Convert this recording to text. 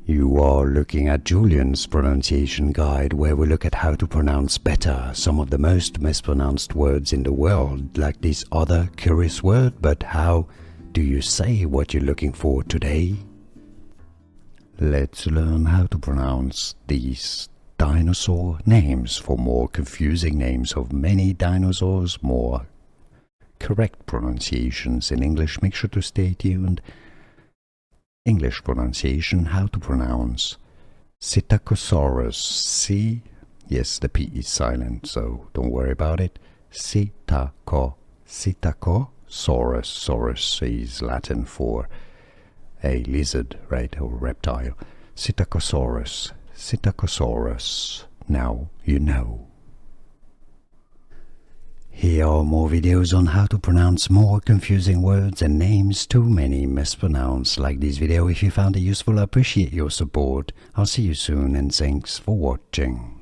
You are looking at Julian's pronunciation guide, where we look at how to pronounce better some of the most mispronounced words in the world, like this other curious word. But how do you say what you're looking for today? Let's learn how to pronounce these dinosaur names. For more confusing names of many dinosaurs, more correct pronunciations in English, make sure to stay tuned. English pronunciation, how to pronounce Psittacosaurus. Yes, the P is silent, so don't worry about it. Psittacosaurus. Saurus is Latin for a lizard, right, or reptile. Psittacosaurus. Psittacosaurus. Now you know. Here are more videos on how to pronounce more confusing words and names too many mispronounced. Like this video if you found it useful. I appreciate your support. I'll see you soon and thanks for watching.